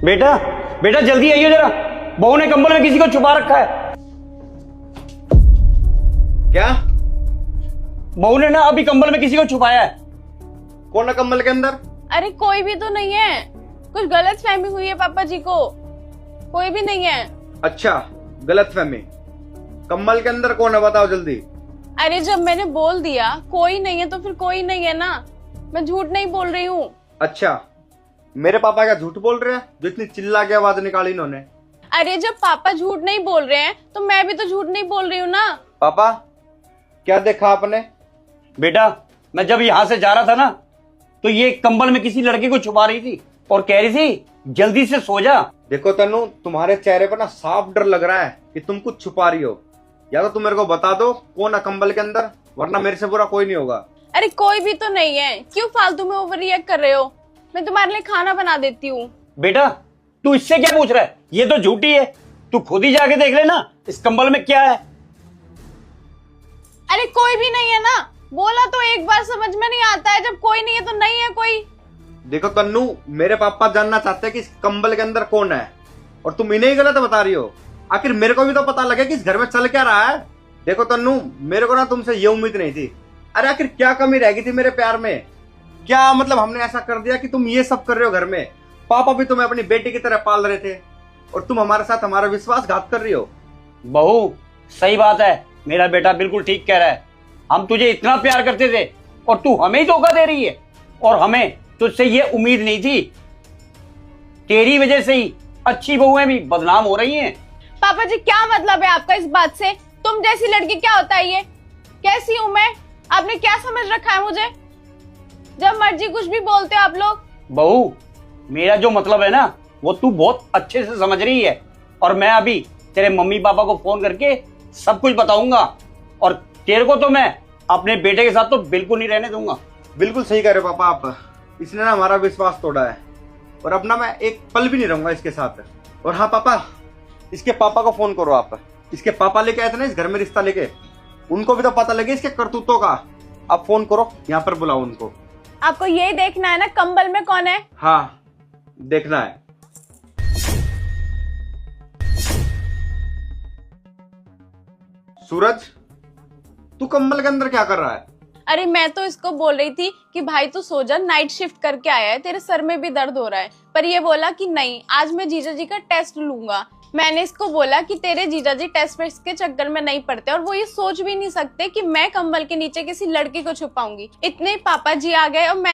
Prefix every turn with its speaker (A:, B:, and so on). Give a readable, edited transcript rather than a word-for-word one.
A: बेटा बेटा जल्दी आइए जरा, बहू ने कंबल में किसी को छुपा रखा है।
B: क्या?
A: बहू ने ना अभी कंबल में किसी को छुपाया है।
B: कौन है कंबल के अंदर?
C: अरे कोई भी तो नहीं है, कुछ गलत फहमी हुई है पापा जी को, कोई भी नहीं है।
B: अच्छा, गलत फहमी। कंबल के अंदर कौन है बताओ जल्दी।
C: अरे जब मैंने बोल दिया कोई नहीं है तो फिर कोई नहीं है ना, मैं झूठ नहीं बोल रही हूँ।
B: अच्छा, मेरे पापा क्या झूठ बोल रहे हैं जो इतनी चिल्ला के आवाज निकाली इन्होंने?
C: अरे जब पापा झूठ नहीं बोल रहे हैं तो मैं भी तो झूठ नहीं बोल रही हूँ ना।
B: पापा क्या देखा आपने?
A: बेटा मैं जब यहां से जा रहा था ना तो ये कंबल में किसी लड़के को छुपा रही थी और कह रही थी जल्दी से सो जा।
B: देखो तनु, तुम्हारे चेहरे पर ना साफ डर लग रहा है कि तुम कुछ छुपा रही हो। या तो तुम मेरे को बता दो कौन है कंबल के अंदर, वरना मेरे से बुरा कोई नहीं होगा।
C: अरे कोई भी तो नहीं है, क्यों फालतू में ओवर रिएक्ट कर रहे हो? मैं तुम्हारे लिए खाना बना देती हूँ।
A: बेटा तू इससे क्या पूछ रहा है, ये तो झूठी है, तू खुद ही जाके देख लेना इस कंबल में क्या है।
C: अरे कोई भी नहीं है ना, बोला तो एक बार समझ में नहीं आता है, जब कोई नहीं है तो नहीं है कोई।
B: देखो तन्नू, मेरे पापा जानना चाहते हैं कि इस कंबल के अंदर कौन है और तुम इन्हें ही गलत बता रही हो। आखिर मेरे को भी तो पता लगे कि इस घर में चल क्या रहा है। देखो तन्नू, मेरे को ना तुमसे ये उम्मीद नहीं थी। अरे आखिर क्या कमी रह गई थी मेरे प्यार में? क्या मतलब हमने ऐसा कर दिया कि तुम ये सब कर रहे हो घर में? पापा भी तुम्हें अपनी बेटी की तरह पाल रहे थे और तुम हमारे साथ हमारा विश्वासघात कर रही हो।
A: बहू सही बात है, मेरा बेटा बिल्कुल ठीक कह रहा है। हम तुझे इतना प्यार करते थे और तू हमें ही धोखा दे रही है, और हमें तुझसे ये उम्मीद नहीं थी। तेरी वजह से ही अच्छी बहुएं भी बदनाम हो रही हैं।
C: पापा जी क्या मतलब है आपका इस बात से? तुम जैसी लड़की क्या होता है ये? कैसी हूँ मैं? आपने क्या समझ रखा है मुझे? जब मर्जी कुछ भी बोलते हो आप लोग।
A: बहू मेरा जो मतलब है ना वो तू बहुत अच्छे से समझ रही है, और मैं अभी तेरे मम्मी पापा को फोन करके सब कुछ बताऊंगा, और तेरे को तो मैं अपने बेटे के साथ तो बिल्कुल नहीं रहने दूंगा।
B: बिल्कुल सही कह रहे हो पापा आप। इसने ना हमारा विश्वास तोड़ा है और अब ना मैं एक पल भी नहीं रहूंगा इसके साथ। और हाँ पापा, इसके पापा को फोन करो आप। इसके पापा लेके आए थे ना इस घर में रिश्ता लेके, उनको भी तो पता लगे इसके करतूतों का। आप फोन करो, यहाँ पर बुलाओ उनको।
C: आपको यही देखना है ना कंबल में कौन है?
B: हाँ देखना है। सूरज, तू कंबल के अंदर क्या कर रहा है?
C: अरे मैं तो इसको बोल रही थी कि भाई तू सो जा, नाइट शिफ्ट करके आया है, तेरे सर में भी दर्द हो रहा है। पर ये बोला कि नहीं, आज मैं जीजा जी का टेस्ट लूंगा। मैंने इसको बोला कि तेरे जीजा जी टेस्ट वेस्ट के चक्कर में नहीं पड़ते, और वो ये सोच भी नहीं सकते कि मैं कंबल के नीचे किसी लड़की को छुपाऊंगी। इतने पापा जी आ गए और मैं